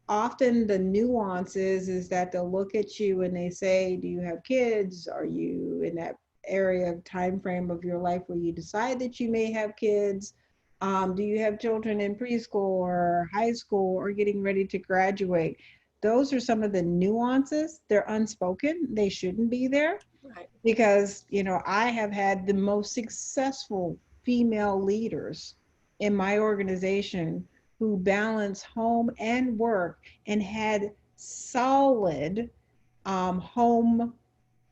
Speaker 1: Often the nuances is that they'll look at you and they say, do you have kids? Are you in that area of time frame of your life where you decide that you may have kids? Do you have children in preschool or high school or getting ready to graduate? Those are some of the nuances. They're unspoken. They shouldn't be there.
Speaker 4: Right.
Speaker 1: Because, you know, I have had the most successful female leaders in my organization who balance home and work and had solid home,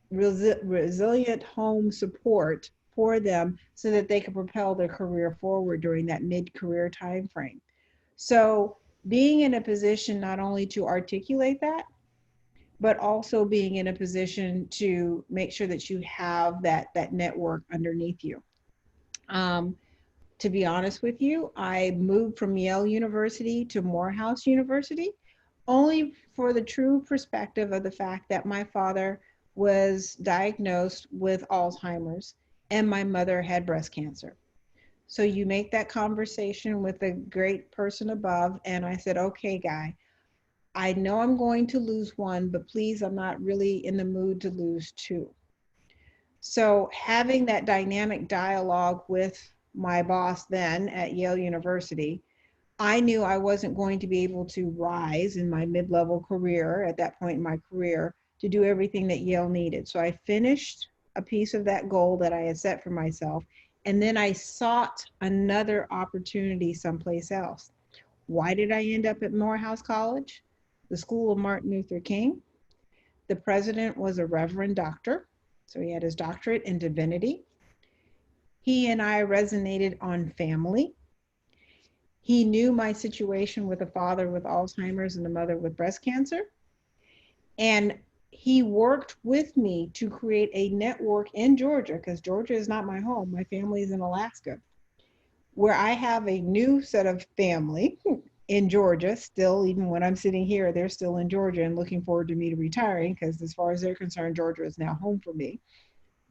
Speaker 1: resilient home support for them so that they could propel their career forward during that mid-career time frame. So being in a position not only to articulate that, but also being in a position to make sure that you have that network underneath you. To be honest with you, I moved from Yale University to Morehouse University only for the true perspective of the fact that my father was diagnosed with Alzheimer's and my mother had breast cancer. So you make that conversation with a great person above, and I said, okay, guy, I know I'm going to lose one, but please, I'm not really in the mood to lose two. So having that dynamic dialogue with my boss then at Yale University, I knew I wasn't going to be able to rise in my mid-level career at that point in my career to do everything that Yale needed. So I finished a piece of that goal that I had set for myself, and then I sought another opportunity someplace else. Why did I end up at Morehouse College? The School of Martin Luther King. The president was a Reverend Doctor, so he had his doctorate in divinity. He and I resonated on family. He knew my situation with a father with Alzheimer's and a mother with breast cancer. And he worked with me to create a network in Georgia, because Georgia is not my home. My family is in Alaska, where I have a new set of family in Georgia still. Even when I'm sitting here, they're still in Georgia and looking forward to me retiring, because as far as they're concerned, Georgia is now home for me,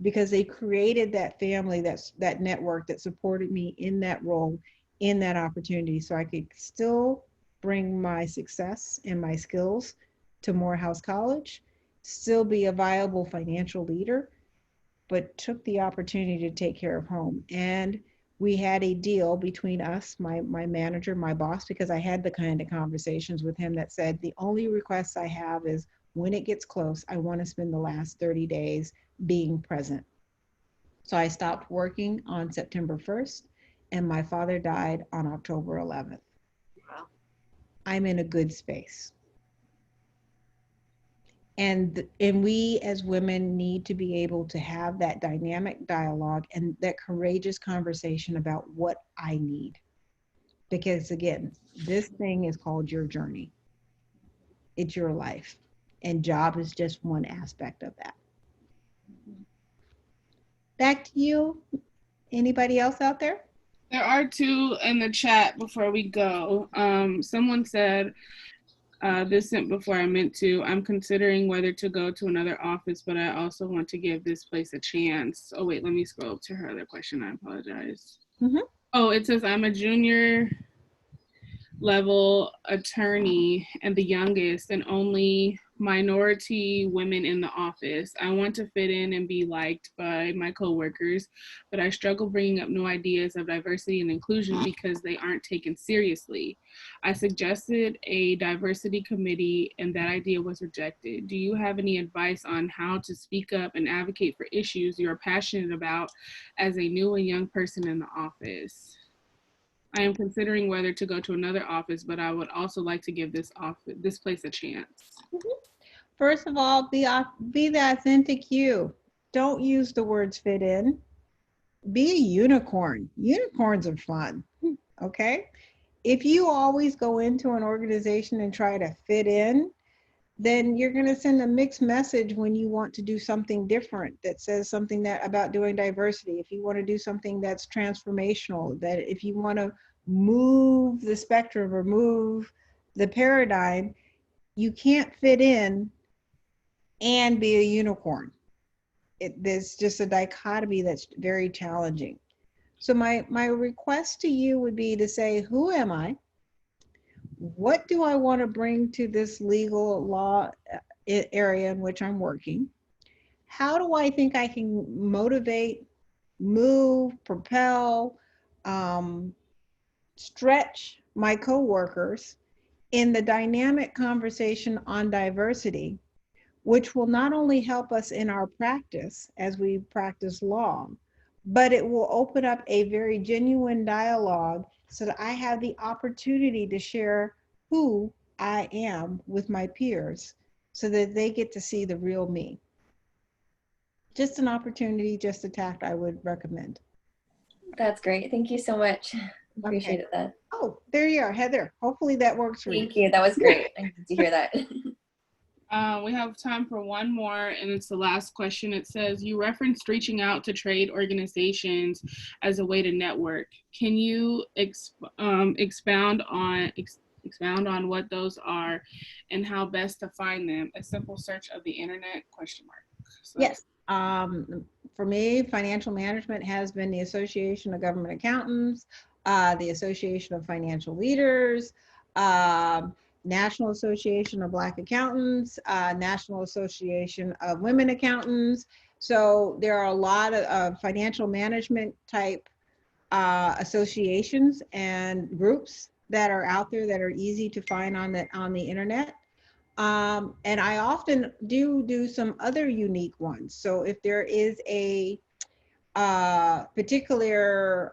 Speaker 1: because they created that family, that network that supported me in that role, in that opportunity, so I could still bring my success and my skills to Morehouse College, still be a viable financial leader, but took the opportunity to take care of home. And we had a deal between us, my manager, my boss, because I had the kind of conversations with him that said, the only requests I have is when it gets close, I want to spend the last 30 days being present. So I stopped working on September 1st, and my father died on October 11th.
Speaker 4: Wow.
Speaker 1: I'm in a good space. And we as women need to be able to have that dynamic dialogue and that courageous conversation about what I need. Because again, this thing is called your journey. It's your life. And job is just one aspect of that. Back to you. Anybody else out there?
Speaker 2: There are two in the chat before we go. Someone said, this sent before I meant to. I'm considering whether to go to another office, but I also want to give this place a chance. Oh, wait, let me scroll up to her other question. I apologize.
Speaker 1: Mm-hmm.
Speaker 2: Oh, it says, I'm a junior level attorney and the youngest and only minority women in the office. I want to fit in and be liked by my coworkers, but I struggle bringing up new ideas of diversity and inclusion because they aren't taken seriously. I suggested a diversity committee and that idea was rejected. Do you have any advice on how to speak up and advocate for issues you're passionate about as a new and young person in the office? I am considering whether to go to another office, but I would also like to give this place a chance.
Speaker 1: First of all, be the authentic you. Don't use the words fit in. Be a unicorn. Unicorns are fun. Okay. If you always go into an organization and try to fit in, then you're going to send a mixed message when you want to do something different that says something that about doing diversity. If you want to do something that's transformational, that if you want to move the spectrum or move the paradigm, you can't fit in and be a unicorn. There's just a dichotomy that's very challenging. So my request to you would be to say, who am I? What do I want to bring to this legal law area in which I'm working? How do I think I can motivate, move, propel, stretch my coworkers in the dynamic conversation on diversity, which will not only help us in our practice as we practice law, but it will open up a very genuine dialogue so that I have the opportunity to share who I am with my peers so that they get to see the real me. Just an opportunity, just a tact I would recommend.
Speaker 5: That's great. Thank you so much. Appreciate
Speaker 1: Okay.
Speaker 5: it, that.
Speaker 1: Oh, there you are, Heather. Hopefully that works for you.
Speaker 5: Thank you. That was great. I need to hear that.
Speaker 2: We have time for one more, and it's the last question. It says, you referenced reaching out to trade organizations as a way to network. Can you expound on what those are and how best to find them? A simple search of the internet, ? So
Speaker 1: Yes. For me, financial management has been the Association of Government Accountants, the Association of Financial Leaders, National Association of Black Accountants, National Association of Women Accountants. So there are a lot of financial management type associations and groups that are out there that are easy to find on the internet. And I often do some other unique ones. So if there is a particular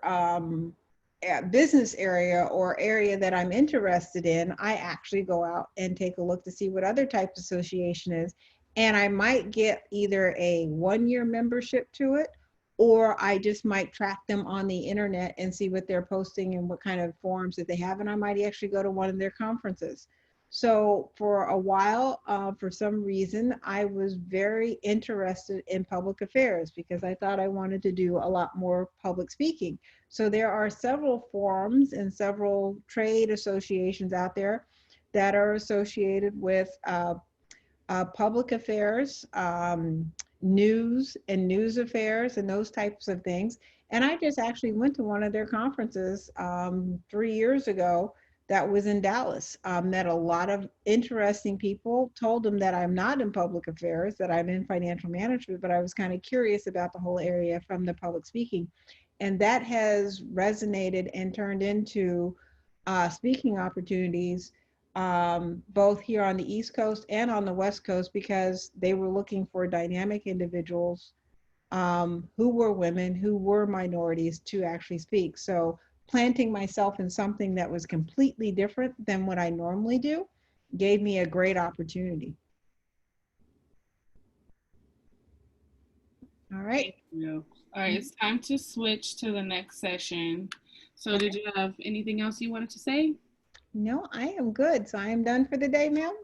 Speaker 1: business area or area that I'm interested in, I actually go out and take a look to see what other type of association is. And I might get either a 1-year membership to it, or I just might track them on the internet and see what they're posting and what kind of forums that they have. And I might actually go to one of their conferences. So for a while, for some reason, I was very interested in public affairs because I thought I wanted to do a lot more public speaking. So there are several forums and several trade associations out there that are associated with public affairs, news and news affairs and those types of things. And I just actually went to one of their conferences 3 years ago that was in Dallas. Met a lot of interesting people, told them that I'm not in public affairs, that I'm in financial management, but I was kind of curious about the whole area from the public speaking. And that has resonated and turned into speaking opportunities both here on the East Coast and on the West Coast, because they were looking for dynamic individuals who were women, who were minorities to actually speak. So planting myself in something that was completely different than what I normally do gave me a great opportunity. All right.
Speaker 2: Thank you. All right, it's time to switch to the next session. So did you have anything else you wanted to say?
Speaker 1: No, I am good. So I am done for the day, ma'am.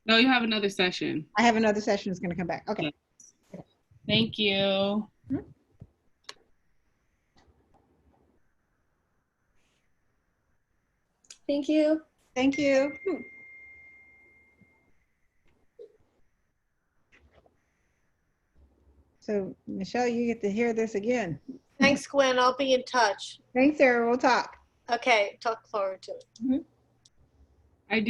Speaker 2: No, you have another session.
Speaker 1: I have another session that's going to come back. Okay.
Speaker 2: Yes. Thank you.
Speaker 5: Thank you.
Speaker 1: Thank you. So Michelle, you get to hear this again.
Speaker 4: Thanks, Gwen. I'll be in touch.
Speaker 1: Thanks, Sarah. We'll talk.
Speaker 4: Okay, talk forward to it.
Speaker 2: I do